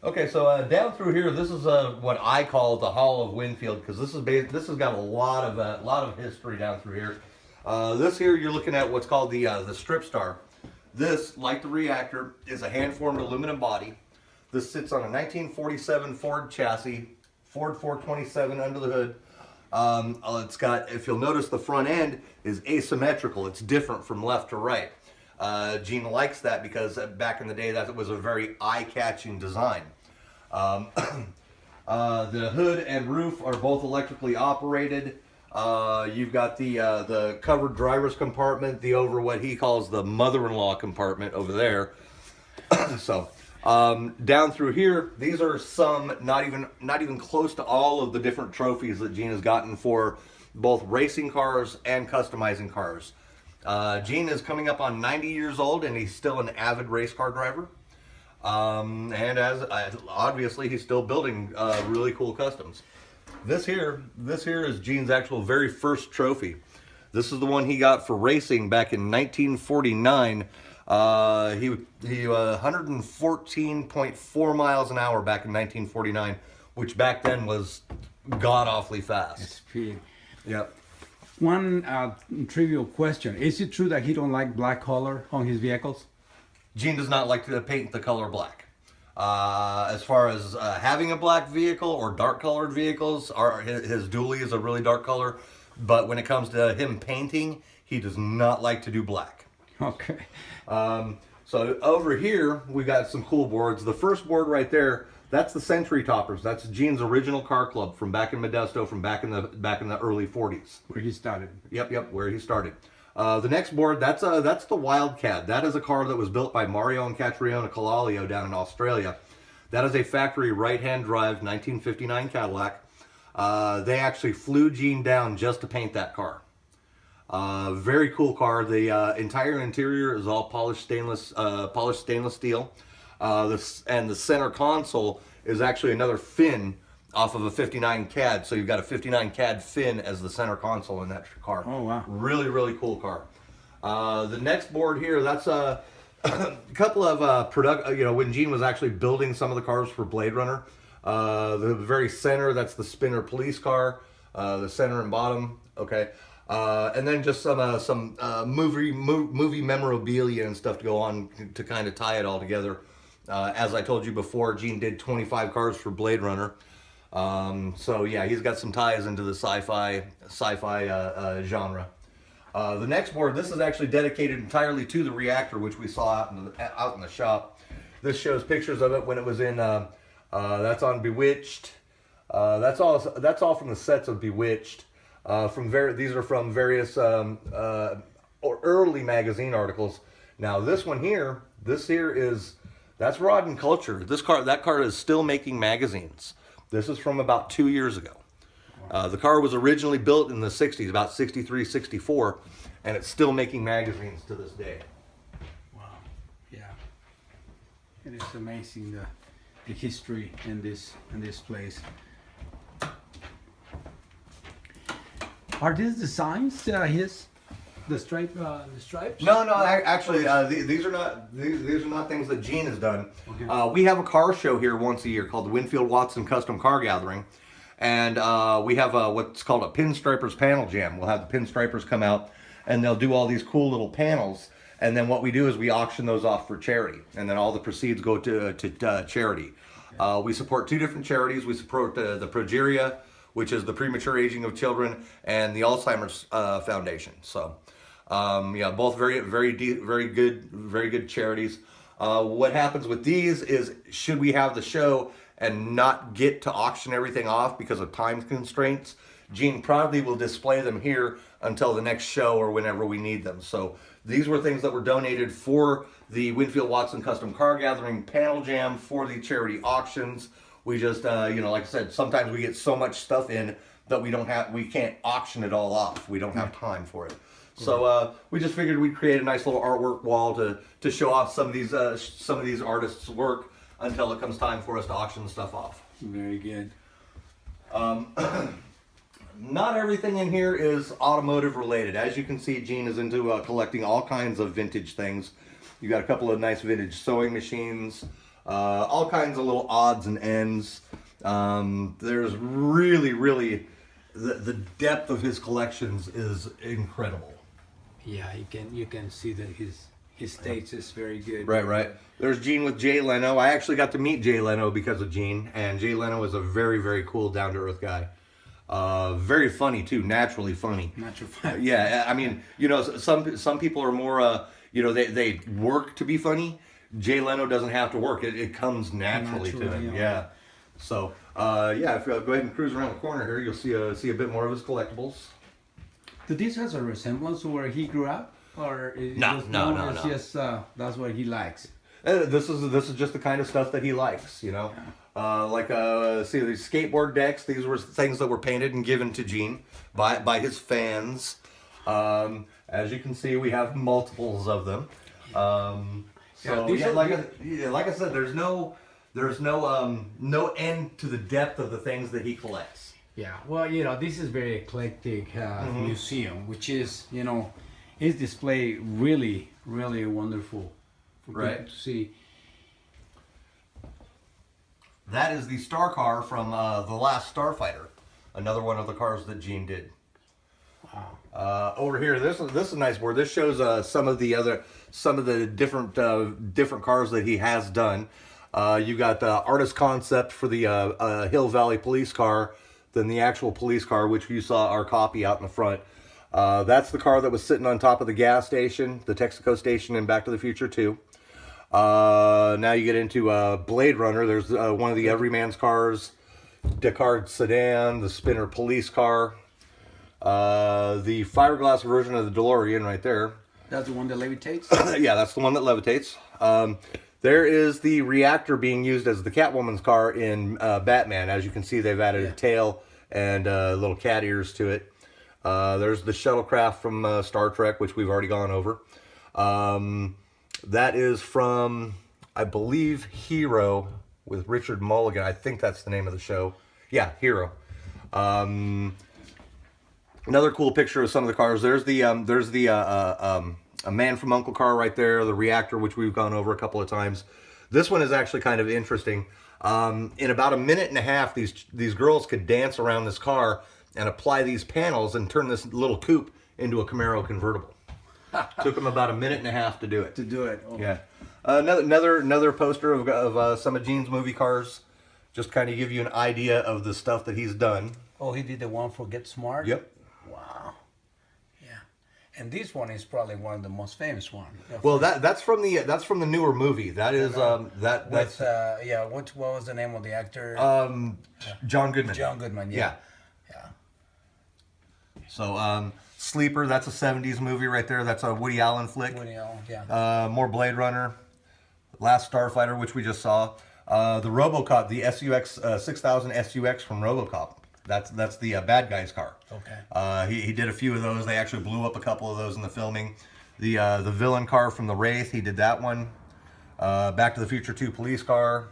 Okay, so down through here, this is what I call the Hall of Winfield because this has got a lot of history down through here. This here, you're looking at what's called the strip star. This, like the reactor, is a hand-formed aluminum body. This sits on a 1947 Ford chassis, Ford 427 under the hood. It's got, if you'll notice, the front end is asymmetrical. It's different from left to right. Gene likes that because back in the day that was a very eye-catching design. The hood and roof are both electrically operated. You've got the covered driver's compartment, over what he calls the mother-in-law compartment over there. So down through here, these are some not even close to all of the different trophies that Gene has gotten for both racing cars and customizing cars. Gene is coming up on 90 years old, and he's still an avid race car driver. And obviously, he's still building really cool customs. This here is Gene's actual very first trophy. This is the one he got for racing back in 1949. He 114.4 miles an hour back in 1949, which back then was god awfully fast. SP. Yep. One trivial question: is it true that he don't like black color on his vehicles? Gene does not like to paint the color black. As far as having a black vehicle or dark colored vehicles, his dually is a really dark color. But when it comes to him painting, he does not like to do black. Okay. So over here, we got some cool boards. The first board right there, that's the Century Toppers. That's Gene's original car club from back in Modesto, from back in the early 40s. Where he started. Yep, where he started. The next board, that's the Wildcat. That is a car that was built by Mario and Catriona Calalio down in Australia. That is a factory right-hand drive 1959 Cadillac. They actually flew Gene down just to paint that car. Very cool car. The entire interior is all polished stainless steel. And the center console is actually another fin off of a 59 CAD. So you've got a 59 CAD fin as the center console in that car. Oh, wow. Really, really cool car. The next board here, that's a couple of when Gene was actually building some of the cars for Blade Runner. The very center, that's the Spinner police car. The center and bottom, okay. And then just some movie memorabilia and stuff to go on to kind of tie it all together. As I told you before, Gene did 25 cars for Blade Runner. So yeah, he's got some ties into the sci-fi genre. The next board, this is actually dedicated entirely to the reactor, which we saw out in the shop. This shows pictures of it when it was in. That's on Bewitched. That's all from the sets of Bewitched. These are from various early magazine articles. Now this one here, that's Rod and Culture. That car is still making magazines. This is from about 2 years ago. The car was originally built in the 60s, about 63, 64, and it's still making magazines to this day. Wow. Yeah. It is amazing the history in this place. Are these designs the stripes? No. Actually, these are not things that Gene has done. Okay. We have a car show here once a year called the Winfield Watson Custom Car Gathering, and we have what's called a Pinstripers Panel Jam. We'll have the Pinstripers come out, and they'll do all these cool little panels. And then what we do is we auction those off for charity, and then all the proceeds go to charity. Okay. We support two different charities. We support the Progeria, which is the premature aging of children, and the Alzheimer's Foundation. So, yeah, both very good charities. What happens with these is, should we have the show and not get to auction everything off because of time constraints, Gene proudly will display them here until the next show or whenever we need them. So these were things that were donated for the Winfield Watson Custom Car Gathering Panel Jam for the charity auctions. We just, like I said, sometimes we get so much stuff in that we can't auction it all off. We don't have time for it. So we just figured we'd create a nice little artwork wall to show off some of these artists' work until it comes time for us to auction the stuff off. Very good. Not everything in here is automotive related. As you can see, Gene is into collecting all kinds of vintage things. You got a couple of nice vintage sewing machines. all kinds of little odds and ends. There's really the depth of his collections is incredible. Yeah, you can see that his taste is very good. Right. There's Gene with Jay Leno. I actually got to meet Jay Leno because of Gene, and Jay Leno is a very cool, down to earth guy. Very funny too, naturally funny. Natural fun. Yeah, I mean, you know, some people are more, you know, they work to be funny. Jay Leno doesn't have to work; it comes naturally to him. Yeah. So, yeah, if you go ahead and cruise around the corner here, you'll see a bit more of his collectibles. Do this has a resemblance to where he grew up, or is No. It's just that's what he likes. This is just the kind of stuff that he likes, you know. See these skateboard decks. These were things that were painted and given to Gene by his fans. As you can see, we have multiples of them. Like I said, there's no end to the depth of the things that he collects. Yeah, well, you know, this is very eclectic museum, which is, you know, his display really wonderful for people to see. That is the star car from The Last Starfighter, another one of the cars that Gene did. Wow. Over here, this is a nice board. This shows some of the different cars that he has done. You got the artist concept for the Hill Valley police car, then the actual police car, which you saw our copy out in the front. That's the car that was sitting on top of the gas station, the Texaco station in Back to the Future 2. Now you get into Blade Runner. There's one of the Everyman's cars, Deckard sedan, the Spinner police car, the fiberglass version of the DeLorean right there. That's the one that levitates? Yeah, that's the one that levitates. There is the reactor being used as the Catwoman's car in Batman. As you can see, they've added a tail and little cat ears to it. There's the shuttlecraft from Star Trek, which we've already gone over. That is from, I believe, Hero with Richard Mulligan. I think that's the name of the show. Yeah, Hero. Another cool picture of some of the cars. There's a Man from U.N.C.L.E. car right there, the reactor, which we've gone over a couple of times. This one is actually kind of interesting. In about a minute and a half, these girls could dance around this car and apply these panels and turn this little coupe into a Camaro convertible. Took them about a minute and a half to do it. Oh. Yeah. Another poster of some of Gene's movie cars. Just kind of give you an idea of the stuff that he's done. Oh, he did the one for Get Smart? Yep. Wow. Yeah. And this one is probably one of the most famous ones. Well, that's from the newer movie. That is that's what was the name of the actor? John Goodman. John Goodman. Yeah. So Sleeper, that's a 70s movie right there. That's a Woody Allen flick. Woody Allen, yeah. More Blade Runner, Last Starfighter, which we just saw. The RoboCop, the SUX 6000 SUX from RoboCop. That's the bad guy's car. Okay. He did a few of those. They actually blew up a couple of those in the filming. The villain car from The Wraith, he did that one. Back to the Future 2 police car.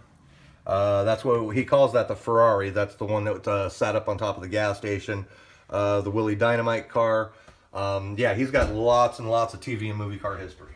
That's what he calls that, the Ferrari. That's the one that sat up on top of the gas station. The Willie Dynamite car. Yeah, he's got lots and lots of TV and movie car history.